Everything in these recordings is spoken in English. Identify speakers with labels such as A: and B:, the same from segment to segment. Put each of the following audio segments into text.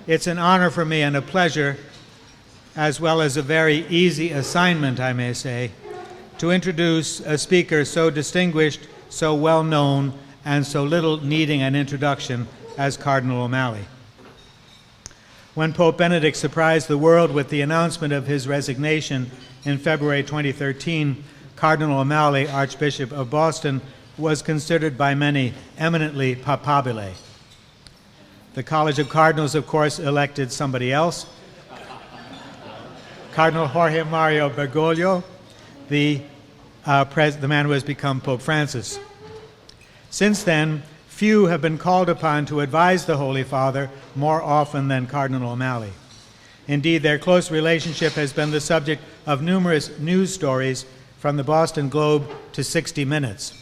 A: It's an honor for me and a pleasure, as well as a very easy assignment, I may say, to introduce a speaker so distinguished, so well known, and so little needing an introduction as Cardinal O'Malley. When Pope Benedict surprised the world with the announcement of his resignation in February 2013, Cardinal O'Malley, Archbishop of Boston, was considered by many eminently papabile. The College of Cardinals, of course, elected somebody else, Cardinal Jorge Mario Bergoglio, the man who has become Pope Francis. Since then, few have been called upon to advise the Holy Father more often than Cardinal O'Malley. Indeed, their close relationship has been the subject of numerous news stories from the Boston Globe to 60 Minutes.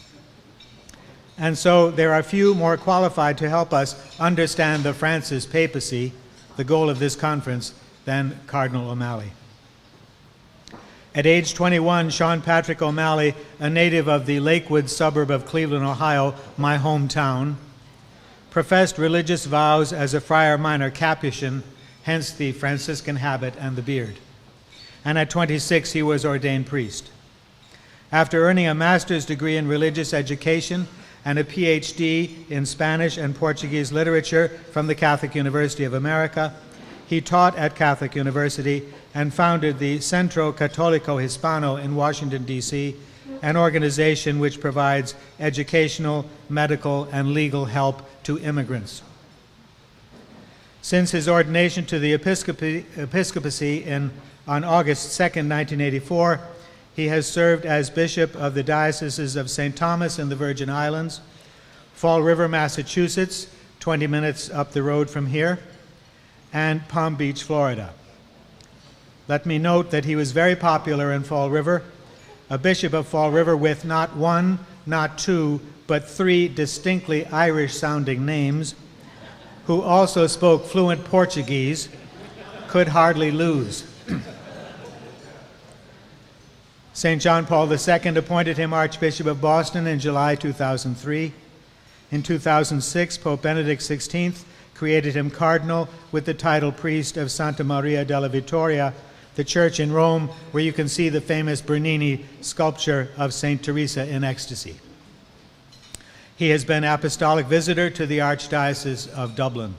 A: And so there are few more qualified to help us understand the Francis papacy, the goal of this conference, than Cardinal O'Malley. At age 21, Seán Patrick O'Malley, a native of the Lakewood suburb of Cleveland, Ohio, my hometown, professed religious vows as a friar minor Capuchin, hence the Franciscan habit and the beard. And at 26, he was ordained priest. After earning a master's degree in religious education and a PhD in Spanish and Portuguese literature from the Catholic University of America, he taught at Catholic University and founded the Centro Católico Hispano in Washington, D.C., an organization which provides educational, medical, and legal help to immigrants. Since his ordination to the episcopacy on August 2, 1984, he has served as Bishop of the Dioceses of St. Thomas in the Virgin Islands, Fall River, Massachusetts, 20 minutes up the road from here, and Palm Beach, Florida. Let me note that he was very popular in Fall River, a bishop of Fall River with not one, not two, but three distinctly Irish-sounding names, who also spoke fluent Portuguese, could hardly lose. St. John Paul II appointed him Archbishop of Boston in July 2003. In 2006, Pope Benedict XVI created him Cardinal with the title Priest of Santa Maria della Vittoria, the church in Rome where you can see the famous Bernini sculpture of St. Teresa in ecstasy. He has been apostolic visitor to the Archdiocese of Dublin.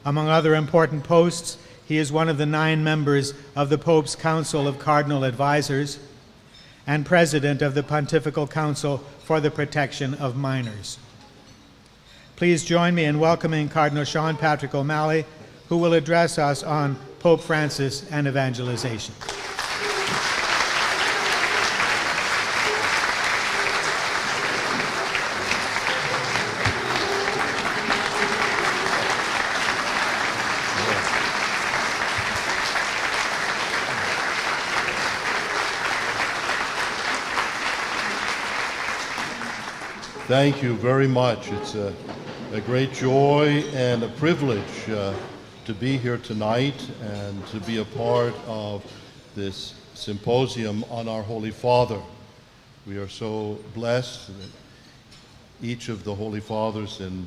A: Among other important posts, he is one of the 9 members of the Pope's Council of Cardinal Advisors and president of the Pontifical Council for the Protection of Minors. Please join me in welcoming Cardinal Seán Patrick O'Malley, who will address us on Pope Francis and evangelization.
B: Thank you very much. It's a great joy and a privilege to be here tonight and to be a part of this symposium on our Holy Father. We are so blessed that each of the Holy Fathers in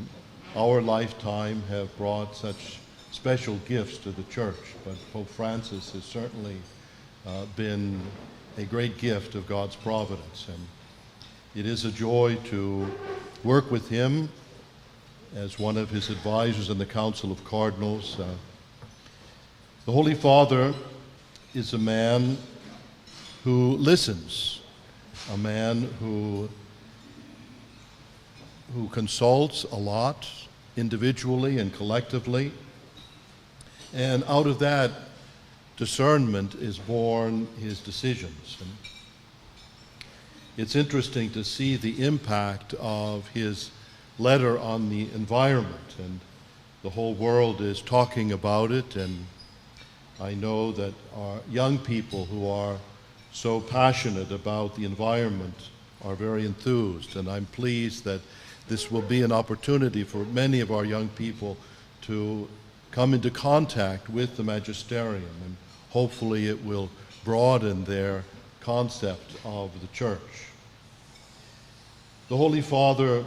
B: our lifetime have brought such special gifts to the Church, but Pope Francis has certainly been a great gift of God's providence, and it is a joy to work with him as one of his advisors in the Council of Cardinals. The Holy Father is a man who listens, a man who consults a lot, individually and collectively, and out of that discernment is born his decisions. And it's interesting to see the impact of his letter on the environment, and the whole world is talking about it, and I know that our young people who are so passionate about the environment are very enthused, and I'm pleased that this will be an opportunity for many of our young people to come into contact with the magisterium, and hopefully it will broaden their concept of the Church. The Holy Father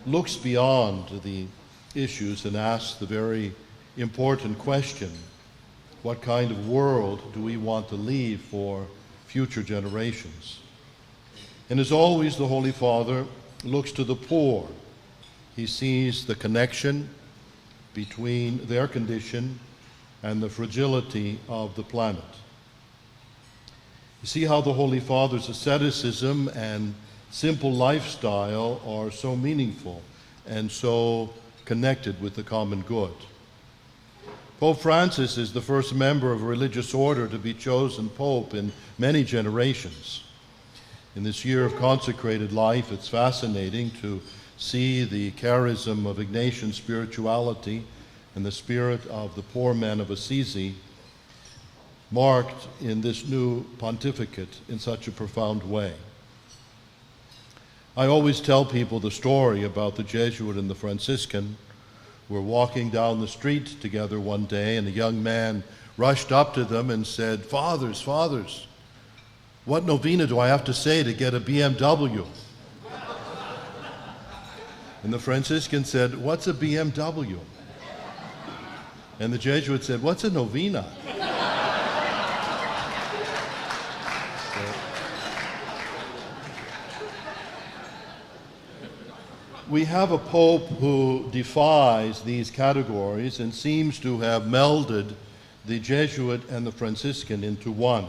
B: looks beyond the issues and asks the very important question, what kind of world do we want to leave for future generations? And as always, the Holy Father looks to the poor. He sees the connection between their condition and the fragility of the planet. You see how the Holy Father's asceticism and simple lifestyle are so meaningful and so connected with the common good. Pope Francis is the first member of a religious order to be chosen pope in many generations. In this year of consecrated life, it's fascinating to see the charism of Ignatian spirituality and the spirit of the poor man of Assisi marked in this new pontificate in such a profound way. I always tell people the story about the Jesuit and the Franciscan. We're walking down the street together one day, and a young man rushed up to them and said, "Fathers, fathers, what novena do I have to say to get a BMW?" And the Franciscan said, "What's a BMW?" And the Jesuit said, "What's a novena?" We have a pope who defies these categories and seems to have melded the Jesuit and the Franciscan into one.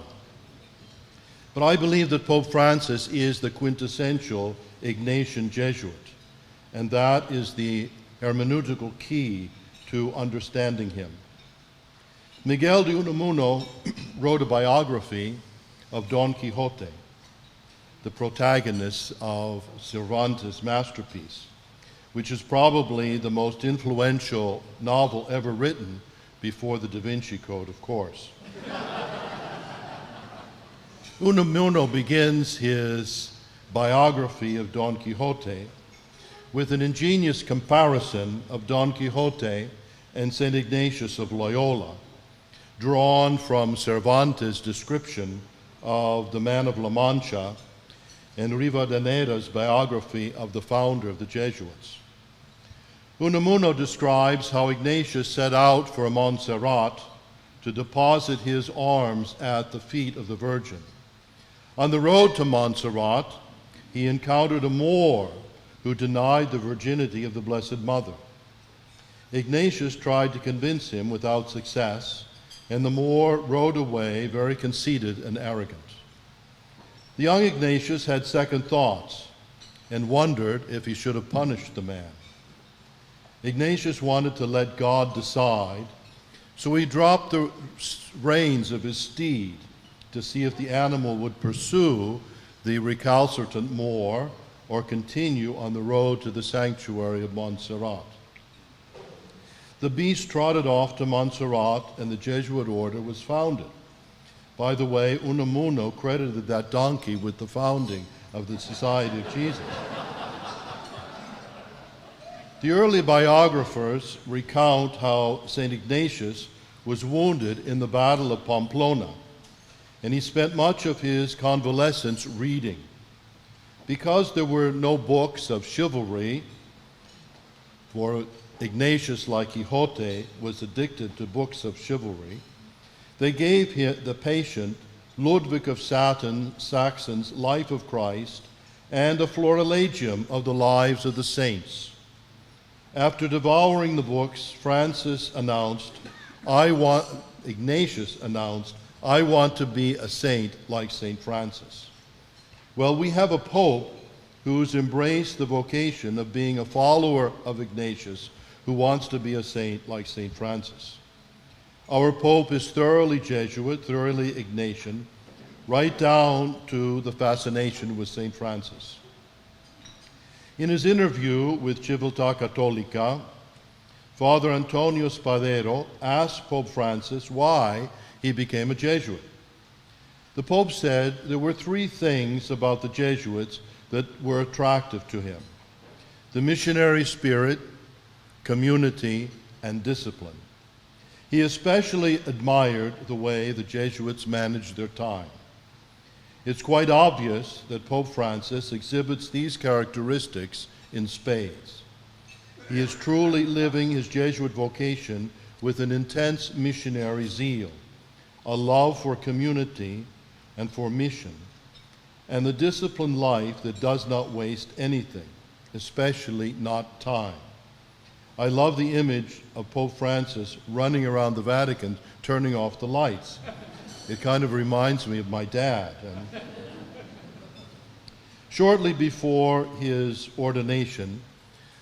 B: But I believe that Pope Francis is the quintessential Ignatian Jesuit, and that is the hermeneutical key to understanding him. Miguel de Unamuno wrote a biography of Don Quixote, the protagonist of Cervantes' masterpiece, which is probably the most influential novel ever written before the Da Vinci Code, of course. Unamuno begins his biography of Don Quixote with an ingenious comparison of Don Quixote and St. Ignatius of Loyola, drawn from Cervantes' description of the man of La Mancha and Rivadeneira's biography of the founder of the Jesuits. Unamuno describes how Ignatius set out for Montserrat to deposit his arms at the feet of the Virgin. On the road to Montserrat, he encountered a Moor who denied the virginity of the Blessed Mother. Ignatius tried to convince him without success, and the Moor rode away very conceited and arrogant. The young Ignatius had second thoughts and wondered if he should have punished the man. Ignatius wanted to let God decide, so he dropped the reins of his steed to see if the animal would pursue the recalcitrant Moor or continue on the road to the sanctuary of Montserrat. The beast trotted off to Montserrat, and the Jesuit order was founded. By the way, Unamuno credited that donkey with the founding of the Society of Jesus. The early biographers recount how St. Ignatius was wounded in the Battle of Pamplona, and he spent much of his convalescence reading. Because there were no books of chivalry, for Ignatius, like Quixote, was addicted to books of chivalry, they gave the patient Ludwig of Saxon's Life of Christ and a Florilegium of the lives of the saints. After devouring the books, Ignatius announced, "I want to be a saint like St. Francis." Well, we have a pope who's embraced the vocation of being a follower of Ignatius, who wants to be a saint like St. Francis. Our pope is thoroughly Jesuit, thoroughly Ignatian, right down to the fascination with St. Francis. In his interview with Civiltà Cattolica, Father Antonio Spadero asked Pope Francis why he became a Jesuit. The Pope said there were three things about the Jesuits that were attractive to him: the missionary spirit, community, and discipline. He especially admired the way the Jesuits managed their time. It's quite obvious that Pope Francis exhibits these characteristics in spades. He is truly living his Jesuit vocation with an intense missionary zeal, a love for community and for mission, and the disciplined life that does not waste anything, especially not time. I love the image of Pope Francis running around the Vatican turning off the lights. It kind of reminds me of my dad. Shortly before his ordination,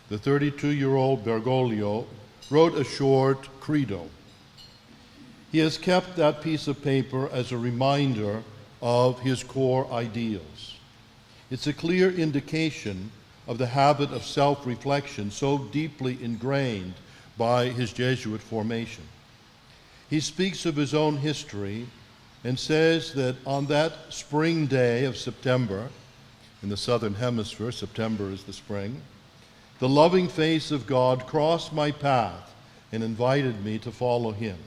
B: the 32-year-old Bergoglio wrote a short credo. He has kept that piece of paper as a reminder of his core ideals. It's a clear indication of the habit of self-reflection so deeply ingrained by his Jesuit formation. He speaks of his own history and says that on that spring day of September, in the southern hemisphere, September is the spring, the loving face of God crossed my path and invited me to follow him.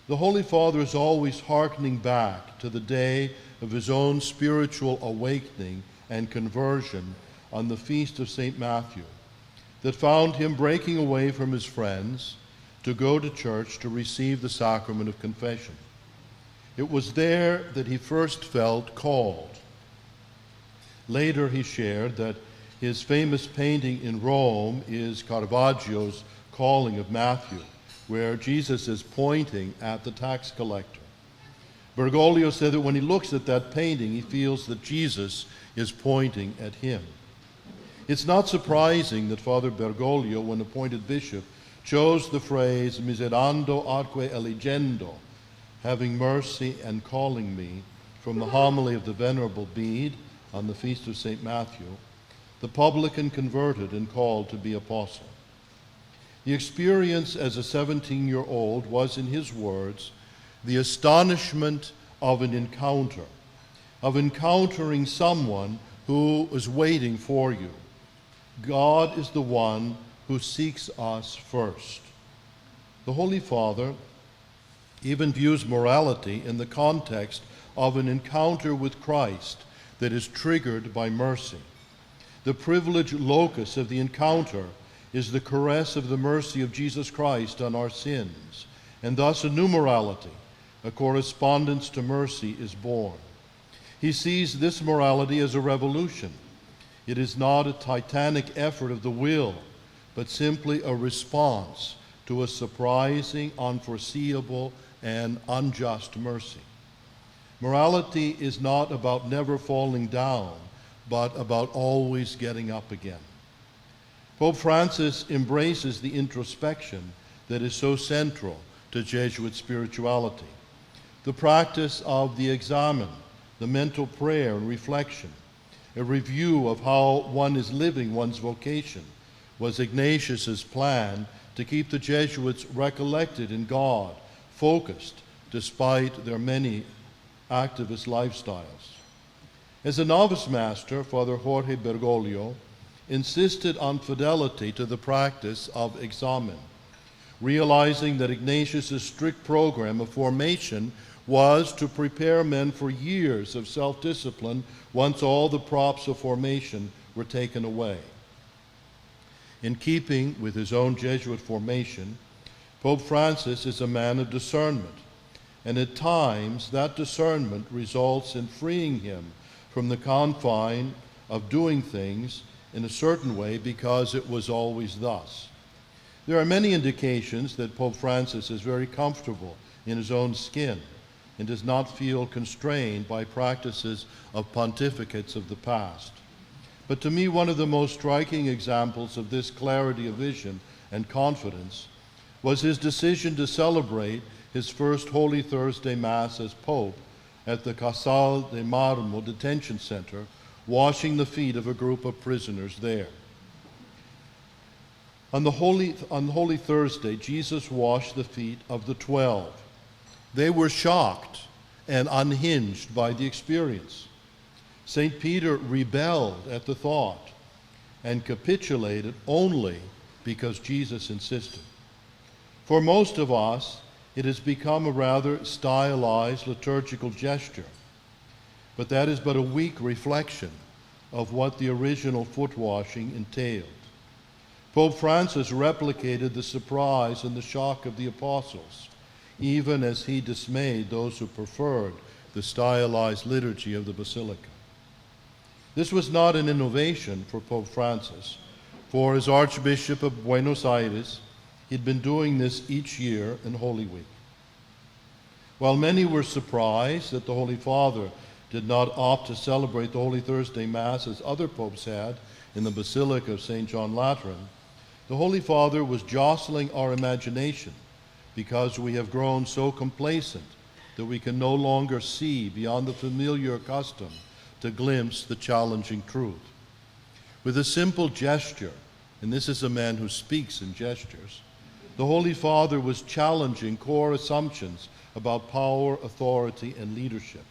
B: The Holy Father is always hearkening back to the day of his own spiritual awakening and conversion on the feast of St. Matthew, that found him breaking away from his friends to go to church to receive the sacrament of confession. It was there that he first felt called. Later he shared that his famous painting in Rome is Caravaggio's Calling of Matthew, where Jesus is pointing at the tax collector. Bergoglio said that when he looks at that painting, he feels that Jesus is pointing at him. It's not surprising that Father Bergoglio, when appointed bishop, chose the phrase miserando atque eligendo, having mercy and calling me, from the homily of the Venerable Bede on the feast of St. Matthew, the publican converted and called to be apostle. The experience as a 17-year-old was, in his words, the astonishment of an encounter, of encountering someone who is waiting for you. God is the one who seeks us first. The Holy Father even views morality in the context of an encounter with Christ that is triggered by mercy. The privileged locus of the encounter is the caress of the mercy of Jesus Christ on our sins, and thus a new morality, a correspondence to mercy, is born. He sees this morality as a revolution. It is not a titanic effort of the will, but simply a response to a surprising, unforeseeable, and unjust mercy. Morality is not about never falling down, but about always getting up again. Pope Francis embraces the introspection that is so central to Jesuit spirituality. The practice of the examen, the mental prayer and reflection, a review of how one is living one's vocation, was Ignatius's plan to keep the Jesuits recollected in God, focused despite their many activist lifestyles. As a novice master, Father Jorge Bergoglio insisted on fidelity to the practice of examen, realizing that Ignatius's strict program of formation was to prepare men for years of self-discipline once all the props of formation were taken away. In keeping with his own Jesuit formation, Pope Francis is a man of discernment, and at times that discernment results in freeing him from the confine of doing things in a certain way because it was always thus. There are many indications that Pope Francis is very comfortable in his own skin and does not feel constrained by practices of pontificates of the past. But to me, one of the most striking examples of this clarity of vision and confidence was his decision to celebrate his first Holy Thursday Mass as Pope at the Casal de Marmo detention center, washing the feet of a group of prisoners there. On Holy Thursday, Jesus washed the feet of the 12. They were shocked and unhinged by the experience. St. Peter rebelled at the thought and capitulated only because Jesus insisted. For most of us, it has become a rather stylized liturgical gesture, but that is but a weak reflection of what the original foot washing entailed. Pope Francis replicated the surprise and the shock of the apostles, even as he dismayed those who preferred the stylized liturgy of the Basilica. This was not an innovation for Pope Francis, for as Archbishop of Buenos Aires, he'd been doing this each year in Holy Week. While many were surprised that the Holy Father did not opt to celebrate the Holy Thursday Mass as other popes had in the Basilica of St. John Lateran, the Holy Father was jostling our imagination because we have grown so complacent that we can no longer see beyond the familiar custom to glimpse the challenging truth. With a simple gesture, and this is a man who speaks in gestures, the Holy Father was challenging core assumptions about power, authority, and leadership.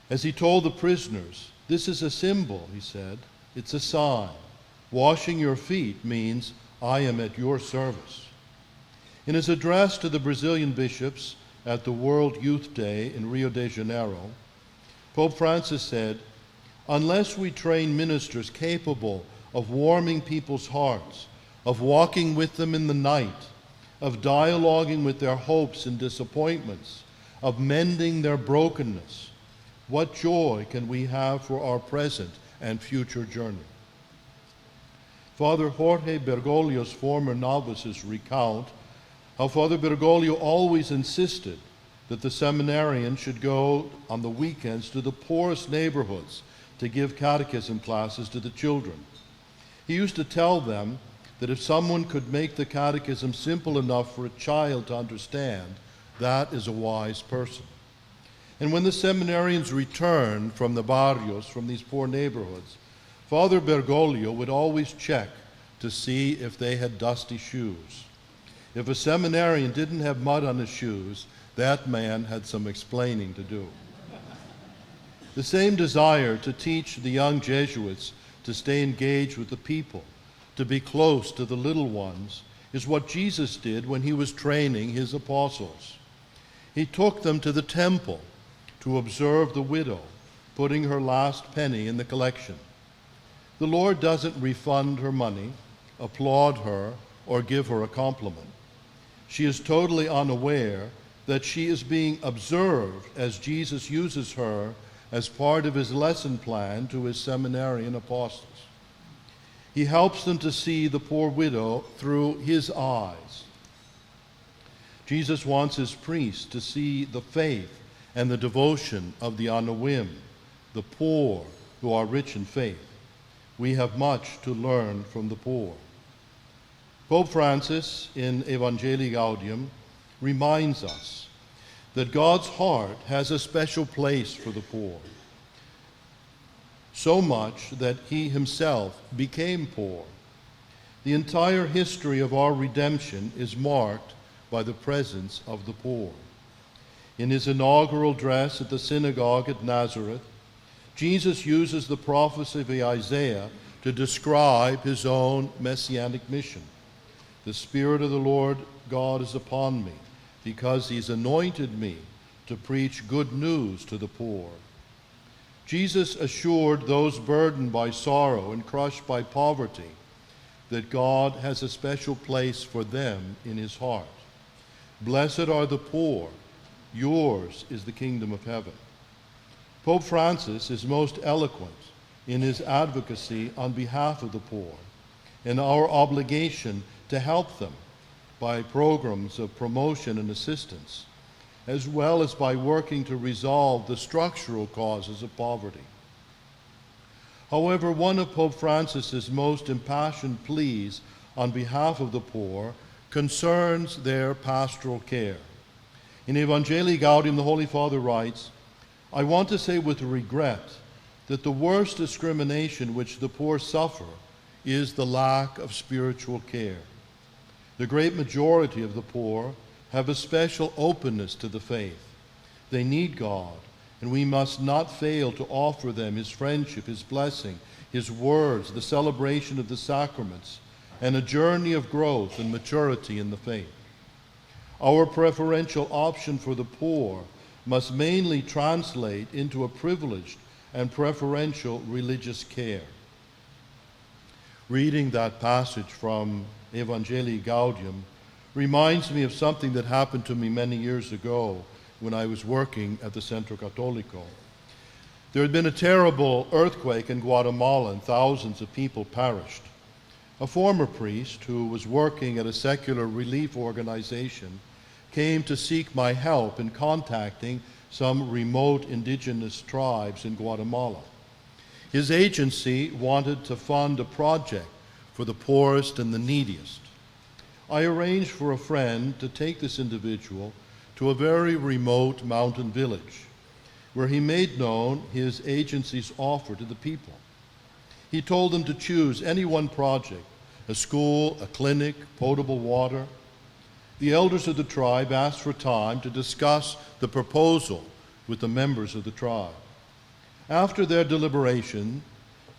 B: As he told the prisoners, "This is a symbol," he said. "It's a sign. Washing your feet means I am at your service." In his address to the Brazilian bishops at the World Youth Day in Rio de Janeiro, Pope Francis said, "Unless we train ministers capable of warming people's hearts, of walking with them in the night, of dialoguing with their hopes and disappointments, of mending their brokenness, what joy can we have for our present and future journey?" Father Jorge Bergoglio's former novices recount how Father Bergoglio always insisted that the seminarians should go on the weekends to the poorest neighborhoods to give catechism classes to the children. He used to tell them that if someone could make the catechism simple enough for a child to understand, that is a wise person. And when the seminarians returned from the barrios, from these poor neighborhoods, Father Bergoglio would always check to see if they had dusty shoes. If a seminarian didn't have mud on his shoes, that man had some explaining to do. The same desire to teach the young Jesuits to stay engaged with the people, to be close to the little ones, is what Jesus did when he was training his apostles. He took them to the temple to observe the widow putting her last penny in the collection. The Lord doesn't refund her money, applaud her, or give her a compliment. She is totally unaware that she is being observed as Jesus uses her as part of his lesson plan to his seminarian apostles. He helps them to see the poor widow through his eyes. Jesus wants his priests to see the faith and the devotion of the Anawim, the poor who are rich in faith. We have much to learn from the poor. Pope Francis, in Evangelii Gaudium, reminds us that God's heart has a special place for the poor, so much that he himself became poor. The entire history of our redemption is marked by the presence of the poor. In his inaugural address at the synagogue at Nazareth, Jesus uses the prophecy of Isaiah to describe his own messianic mission. "The Spirit of the Lord God is upon me, because he's anointed me to preach good news to the poor." Jesus assured those burdened by sorrow and crushed by poverty that God has a special place for them in his heart. "Blessed are the poor, yours is the kingdom of heaven." Pope Francis is most eloquent in his advocacy on behalf of the poor and our obligation to help them by programs of promotion and assistance, as well as by working to resolve the structural causes of poverty. However, one of Pope Francis's most impassioned pleas on behalf of the poor concerns their pastoral care. In Evangelii Gaudium, the Holy Father writes, "I want to say with regret that the worst discrimination which the poor suffer is the lack of spiritual care. The great majority of the poor have a special openness to the faith. They need God, and we must not fail to offer them his friendship, his blessing, his words, the celebration of the sacraments, and a journey of growth and maturity in the faith. Our preferential option for the poor must mainly translate into a privileged and preferential religious care. reading that passage from Evangelii Gaudium reminds me of something that happened to me many years ago when I was working at the Centro Católico. There had been a terrible earthquake in Guatemala and thousands of people perished. A former priest who was working at a secular relief organization came to seek my help in contacting some remote indigenous tribes in Guatemala. His agency wanted to fund a project for the poorest and the neediest. I arranged for a friend to take this individual to a very remote mountain village, where he made known his agency's offer to the people. He told them to choose any one project, a school, a clinic, potable water. The elders of the tribe asked for time to discuss the proposal with the members of the tribe. After their deliberation,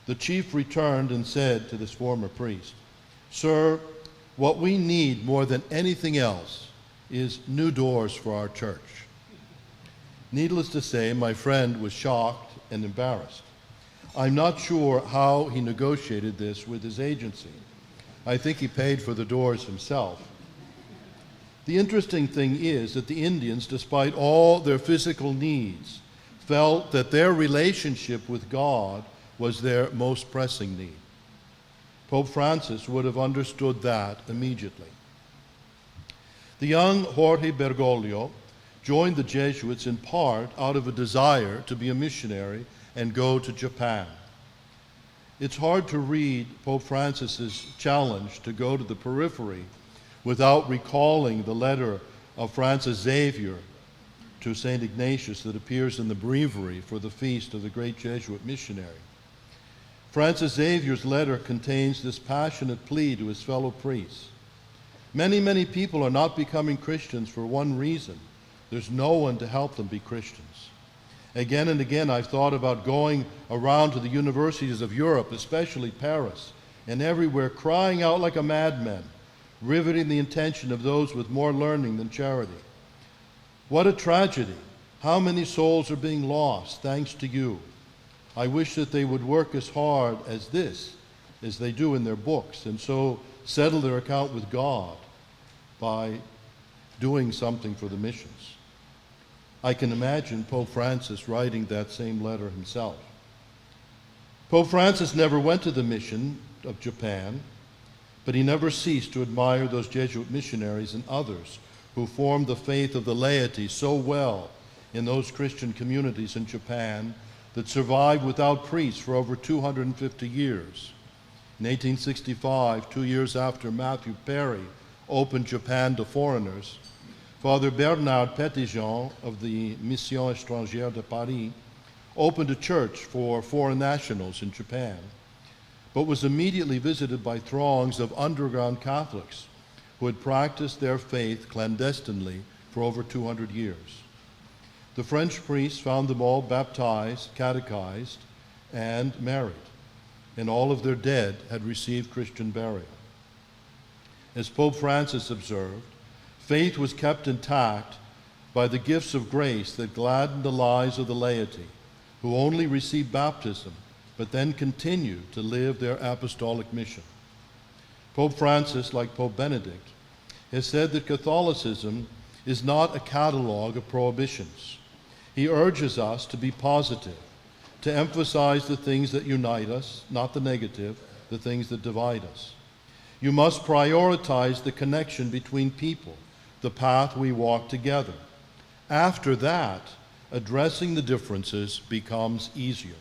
B: the chief returned and said to this former priest, "Sir, what we need more than anything else is new doors for our church." Needless to say, my friend was shocked and embarrassed. I'm not sure how he negotiated this with his agency. I think he paid for the doors himself. The interesting thing is that the Indians, despite all their physical needs, felt that their relationship with God was their most pressing need. Pope Francis would have understood that immediately. The young Jorge Bergoglio joined the Jesuits in part out of a desire to be a missionary and go to Japan. It's hard to read Pope Francis's challenge to go to the periphery without recalling the letter of Francis Xavier to St. Ignatius that appears in the breviary for the feast of the great Jesuit missionary. Francis Xavier's letter contains this passionate plea to his fellow priests. Many people are not becoming Christians for one reason. There's no one to help them be Christians. Again and again, I've thought about going around to the universities of Europe, especially Paris, and everywhere crying out like a madman, riveting the attention of those with more learning than charity. What a tragedy. How many souls are being lost thanks to you. I wish that they would work as hard as this as they do in their books, and so settle their account with God by doing something for the missions. I can imagine Pope Francis writing that same letter himself. Pope Francis never went to the mission of Japan, but he never ceased to admire those Jesuit missionaries and others who formed the faith of the laity so well in those Christian communities in Japan that survived without priests for over 250 years. In 1865, 2 years after Matthew Perry opened Japan to foreigners, Father Bernard Petitjean of the Mission Étrangère de Paris opened a church for foreign nationals in Japan, but was immediately visited by throngs of underground Catholics who had practiced their faith clandestinely for over 200 years. The French priests found them all baptized, catechized, and married, and all of their dead had received Christian burial. As Pope Francis observed, faith was kept intact by the gifts of grace that gladdened the lives of the laity, who only received baptism, but then continued to live their apostolic mission. Pope Francis, like Pope Benedict, has said that Catholicism is not a catalog of prohibitions. He urges us to be positive, to emphasize the things that unite us, not the negative, the things that divide us. You must prioritize the connection between people, the path we walk together. After that, addressing the differences becomes easier.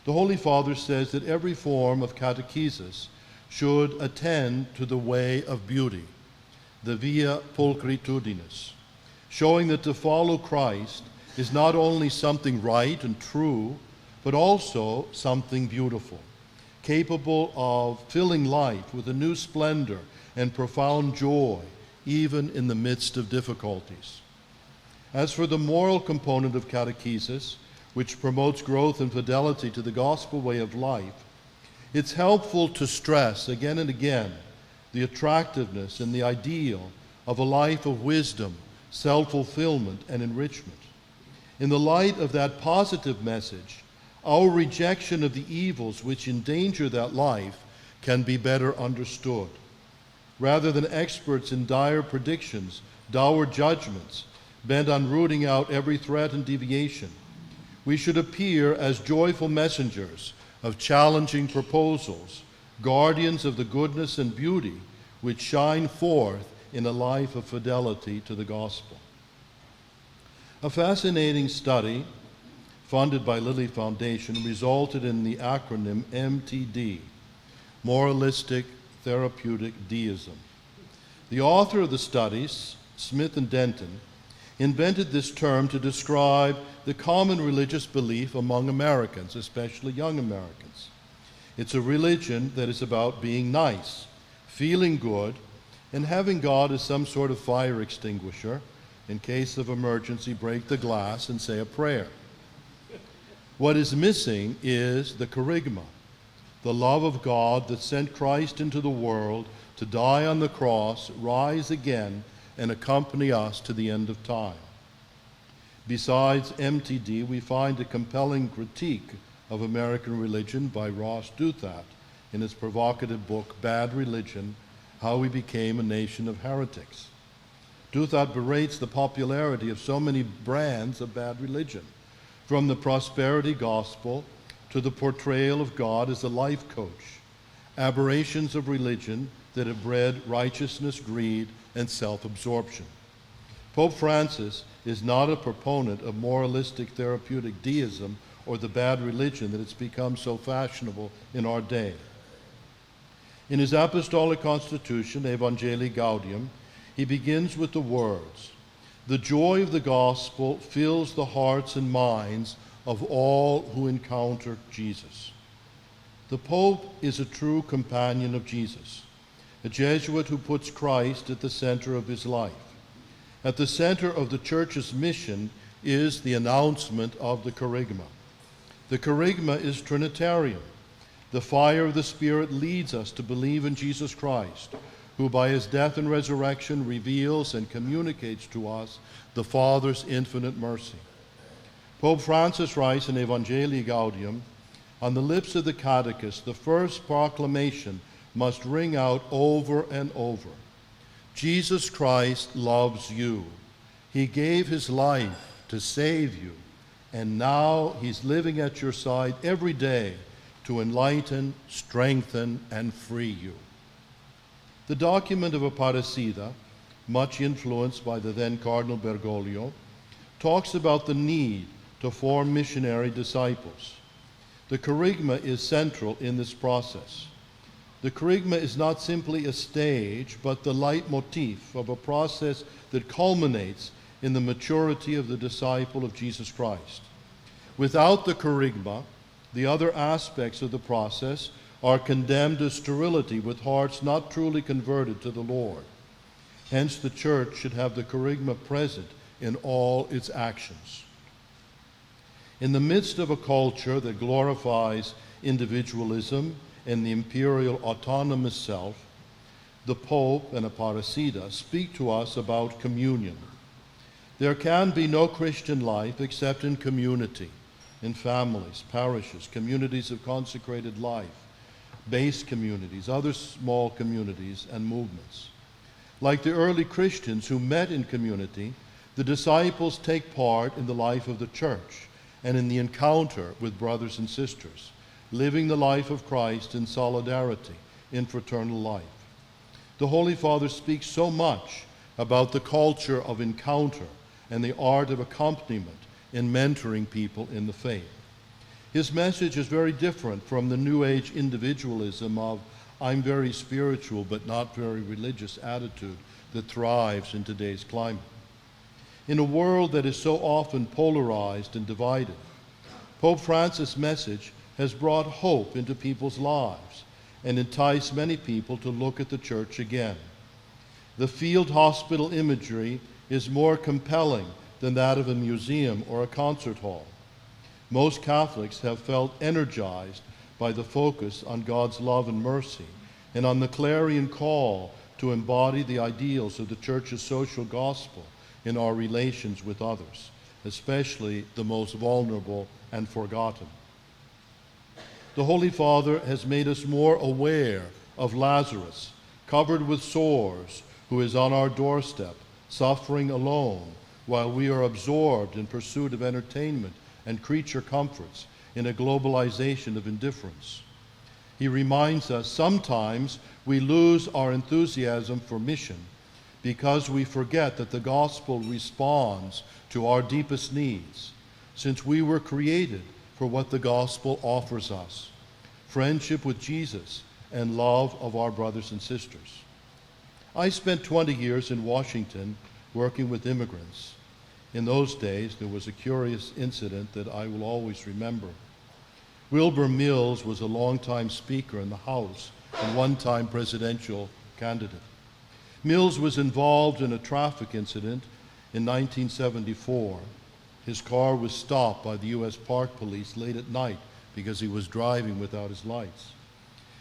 B: The Holy Father says that every form of catechesis should attend to the way of beauty, the via pulchritudinis, showing that to follow Christ is not only something right and true, but also something beautiful, capable of filling life with a new splendor and profound joy, even in the midst of difficulties. As for the moral component of catechesis, which promotes growth and fidelity to the gospel way of life, it's helpful to stress again and again the attractiveness and the ideal of a life of wisdom, self-fulfillment, and enrichment. In the light of that positive message, our rejection of the evils which endanger that life can be better understood. Rather than experts in dire predictions, dour judgments, bent on rooting out every threat and deviation, we should appear as joyful messengers of challenging proposals, guardians of the goodness and beauty which shine forth in a life of fidelity to the gospel. A fascinating study funded by Lilly Foundation resulted in the acronym MTD, Moralistic Therapeutic Deism. The author of the studies, Smith and Denton, invented this term to describe the common religious belief among Americans, especially young Americans. It's a religion that is about being nice, feeling good, and having God as some sort of fire extinguisher. In case of emergency, break the glass and say a prayer. What is missing is the kerygma, the love of God that sent Christ into the world to die on the cross, rise again, and accompany us to the end of time. Besides MTD, we find a compelling critique of American religion by Ross Douthat in his provocative book, Bad Religion: How We Became a Nation of Heretics. Douthat berates the popularity of so many brands of bad religion, from the prosperity gospel to the portrayal of God as a life coach, aberrations of religion that have bred righteousness, greed, and self-absorption. Pope Francis is not a proponent of moralistic therapeutic deism or the bad religion that has become so fashionable in our day. In his apostolic constitution, Evangelii Gaudium, he begins with the words, "The joy of the gospel fills the hearts and minds of all who encounter Jesus." The Pope is a true companion of Jesus, a Jesuit who puts Christ at the center of his life. At the center of the Church's mission is the announcement of the kerygma. The kerygma is Trinitarian. The fire of the Spirit leads us to believe in Jesus Christ, who by his death and resurrection reveals and communicates to us the Father's infinite mercy. Pope Francis writes in Evangelii Gaudium, "On the lips of the catechist, the first proclamation must ring out over and over. Jesus Christ loves you. He gave his life to save you, and now he's living at your side every day to enlighten, strengthen, and free you." The document of Aparecida, much influenced by the then Cardinal Bergoglio, talks about the need to form missionary disciples. The kerygma is central in this process. The kerygma is not simply a stage, but the leitmotif of a process that culminates in the maturity of the disciple of Jesus Christ. Without the kerygma, the other aspects of the process are condemned to sterility with hearts not truly converted to the Lord. Hence, the Church should have the kerygma present in all its actions. In the midst of a culture that glorifies individualism and the imperial autonomous self, the Pope and Aparecida speak to us about communion. There can be no Christian life except in community, in families, parishes, communities of consecrated life, base communities, other small communities and movements. Like the early Christians who met in community, the disciples take part in the life of the Church and in the encounter with brothers and sisters, living the life of Christ in solidarity, in fraternal life. The Holy Father speaks so much about the culture of encounter and the art of accompaniment in mentoring people in the faith. His message is very different from the New Age individualism of "I'm very spiritual but not very religious" attitude that thrives in today's climate. In a world that is so often polarized and divided, Pope Francis' message has brought hope into people's lives and enticed many people to look at the Church again. The field hospital imagery is more compelling than that of a museum or a concert hall. Most Catholics have felt energized by the focus on God's love and mercy and on the clarion call to embody the ideals of the Church's social gospel in our relations with others, especially the most vulnerable and forgotten. The Holy Father has made us more aware of Lazarus, covered with sores, who is on our doorstep, suffering alone, while we are absorbed in pursuit of entertainment and creature comforts in a globalization of indifference. He reminds us sometimes we lose our enthusiasm for mission because we forget that the gospel responds to our deepest needs, since we were created for what the gospel offers us: friendship with Jesus and love of our brothers and sisters. I spent 20 years in Washington working with immigrants. In those days, there was a curious incident that I will always remember. Wilbur Mills was a longtime speaker in the House and one-time presidential candidate. Mills was involved in a traffic incident in 1974. His car was stopped by the U.S. Park Police late at night because he was driving without his lights.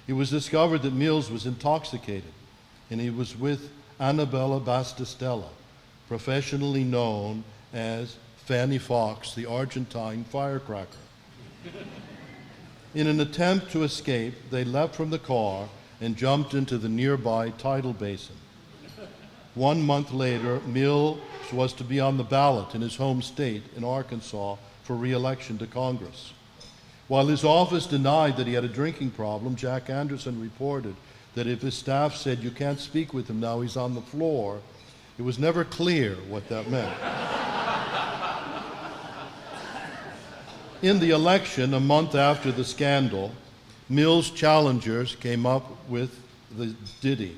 B: It was discovered that Mills was intoxicated, and he was with Annabella Bastistella, professionally known as Fanny Fox, the Argentine firecracker. In an attempt to escape, they leapt from the car and jumped into the nearby tidal basin. 1 month later, Mills was to be on the ballot in his home state in Arkansas for re-election to Congress. While his office denied that he had a drinking problem, Jack Anderson reported that if his staff said, "You can't speak with him now, he's on the floor," it was never clear what that meant. In the election, a month after the scandal, Mills' challengers came up with the ditty: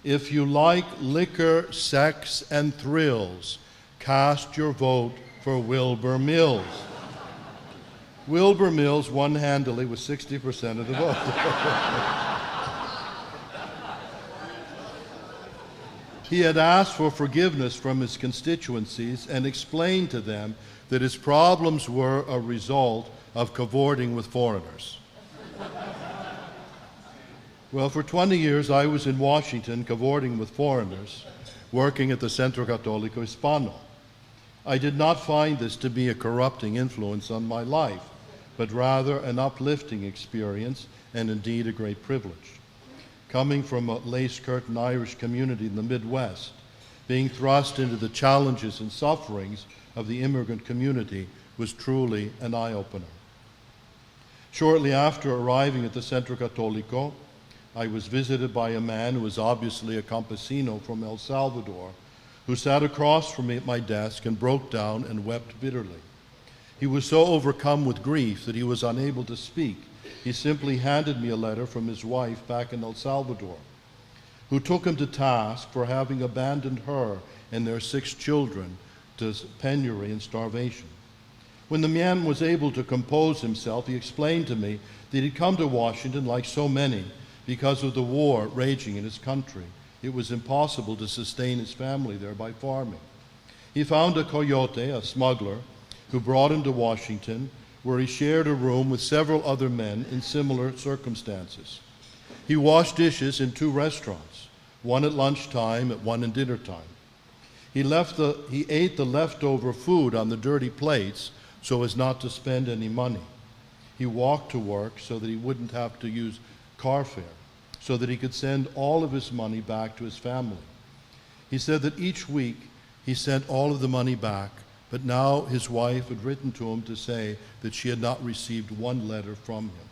B: "If you like liquor, sex, and thrills, cast your vote for Wilbur Mills." Wilbur Mills won handily with 60% of the vote. He had asked for forgiveness from his constituencies and explained to them that his problems were a result of cavorting with foreigners. Well, for 20 years I was in Washington cavorting with foreigners, working at the Centro Católico Hispano. I did not find this to be a corrupting influence on my life, but rather an uplifting experience and indeed a great privilege. Coming from a lace-curtain Irish community in the Midwest, being thrust into the challenges and sufferings of the immigrant community was truly an eye-opener. Shortly after arriving at the Centro Católico, I was visited by a man who was obviously a campesino from El Salvador, who sat across from me at my desk and broke down and wept bitterly. He was so overcome with grief that he was unable to speak. He simply handed me a letter from his wife back in El Salvador, who took him to task for having abandoned her and their 6 children to penury and starvation. When the man was able to compose himself, he explained to me that he'd come to Washington, like so many, because of the war raging in his country. It was impossible to sustain his family there by farming. He found a coyote, a smuggler, who brought him to Washington, where he shared a room with several other men in similar circumstances. He washed dishes in 2 restaurants, one at lunchtime and one at dinner time. He ate the leftover food on the dirty plates so as not to spend any money. He walked to work so that he wouldn't have to use car fare, so that he could send all of his money back to his family. He said that each week he sent all of the money back, but now his wife had written to him to say that she had not received 1 letter from him.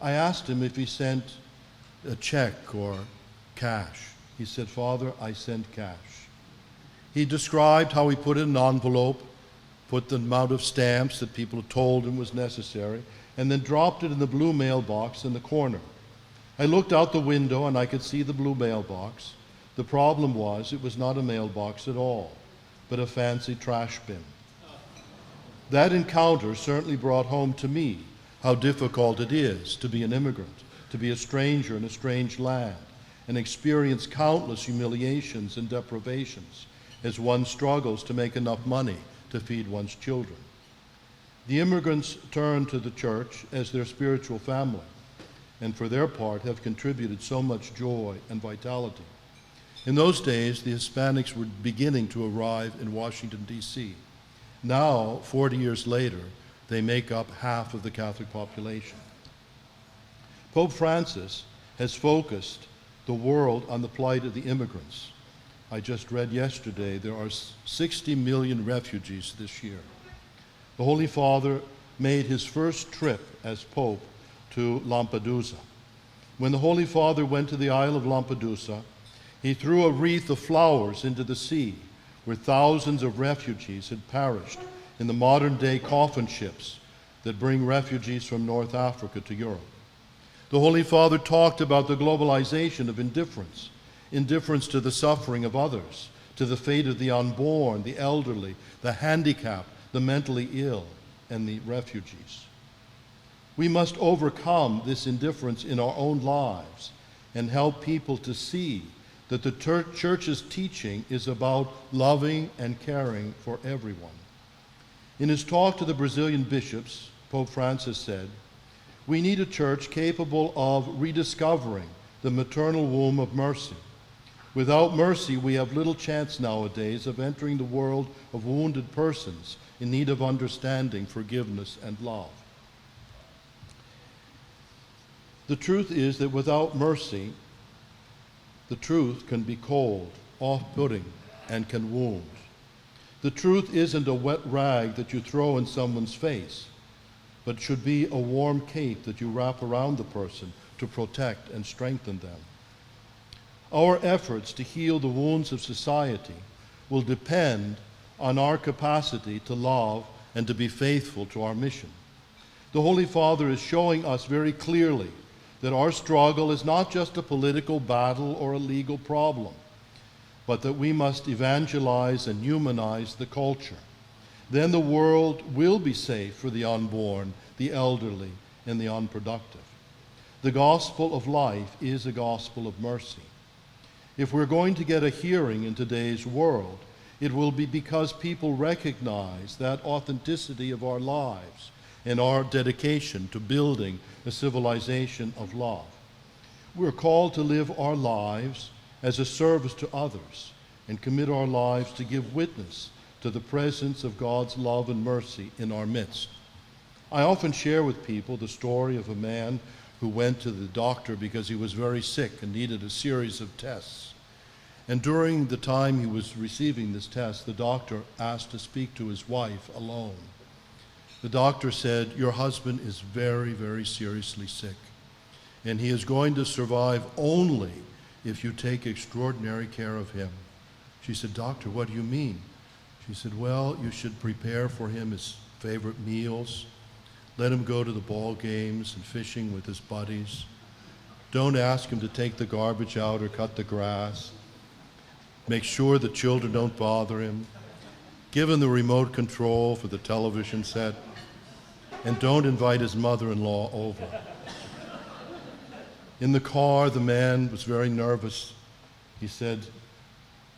B: I asked him if he sent a check or cash. He said, "Father, I sent cash." He described how he put it in an envelope, put the amount of stamps that people told him was necessary, and then dropped it in the blue mailbox in the corner. I looked out the window and I could see the blue mailbox. The problem was it was not a mailbox at all, but a fancy trash bin. That encounter certainly brought home to me how difficult it is to be an immigrant, to be a stranger in a strange land, and experience countless humiliations and deprivations as one struggles to make enough money to feed one's children. The immigrants turn to the church as their spiritual family, and for their part have contributed so much joy and vitality. In those days, the Hispanics were beginning to arrive in Washington, D.C. Now, 40 years later, They make up half of the Catholic population. Pope Francis has focused the world on the plight of the immigrants. I just read yesterday there are 60 million refugees this year. The Holy Father made his first trip as Pope to Lampedusa. When the Holy Father went to the Isle of Lampedusa, he threw a wreath of flowers into the sea, where thousands of refugees had perished in the modern-day coffin ships that bring refugees from North Africa to Europe. The Holy Father talked about the globalization of indifference, indifference to the suffering of others, to the fate of the unborn, the elderly, the handicapped, the mentally ill, and the refugees. We must overcome this indifference in our own lives and help people to see that the Church's teaching is about loving and caring for everyone. In his talk to the Brazilian bishops, Pope Francis said, "We need a church capable of rediscovering the maternal womb of mercy. Without mercy, we have little chance nowadays of entering the world of wounded persons in need of understanding, forgiveness, and love." The truth is that without mercy, the truth can be cold, off-putting, and can wound. The truth isn't a wet rag that you throw in someone's face, but should be a warm cape that you wrap around the person to protect and strengthen them. Our efforts to heal the wounds of society will depend on our capacity to love and to be faithful to our mission. The Holy Father is showing us very clearly that our struggle is not just a political battle or a legal problem, but that we must evangelize and humanize the culture. Then the world will be safe for the unborn, the elderly, and the unproductive. The gospel of life is a gospel of mercy. If we're going to get a hearing in today's world, it will be because people recognize that authenticity of our lives and our dedication to building a civilization of love. We're called to live our lives as a service to others and commit our lives to give witness to the presence of God's love and mercy in our midst. I often share with people the story of a man who went to the doctor because he was very sick and needed a series of tests. And during the time he was receiving this test, the doctor asked to speak to his wife alone. The doctor said, "Your husband is very, very seriously sick, and he is going to survive only if you take extraordinary care of him." She said, "Doctor, what do you mean?" She said, "Well, you should prepare for him his favorite meals. Let him go to the ball games and fishing with his buddies. Don't ask him to take the garbage out or cut the grass. Make sure the children don't bother him. Give him the remote control for the television set. And don't invite his mother-in-law over." In the car, the man was very nervous. He said,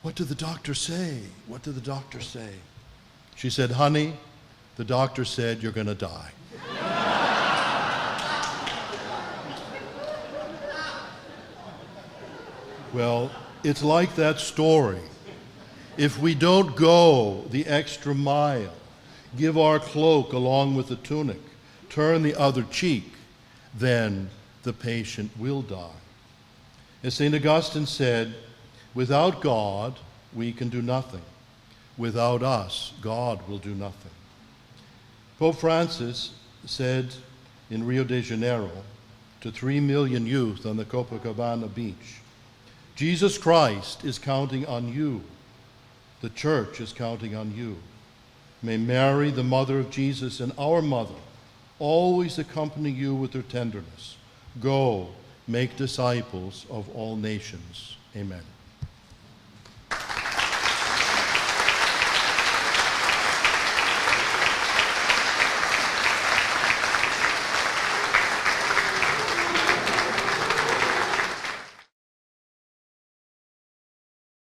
B: "What did the doctor say? What did the doctor say?" She said, "Honey, the doctor said you're going to die." Well, it's like that story. If we don't go the extra mile, give our cloak along with the tunic, turn the other cheek, then the patient will die. As St. Augustine said, without God, we can do nothing. Without us, God will do nothing. Pope Francis said in Rio de Janeiro to 3 million youth on the Copacabana beach, "Jesus Christ is counting on you. The Church is counting on you. May Mary, the mother of Jesus and our mother, always accompany you with her tenderness. Go, make disciples of all nations." Amen.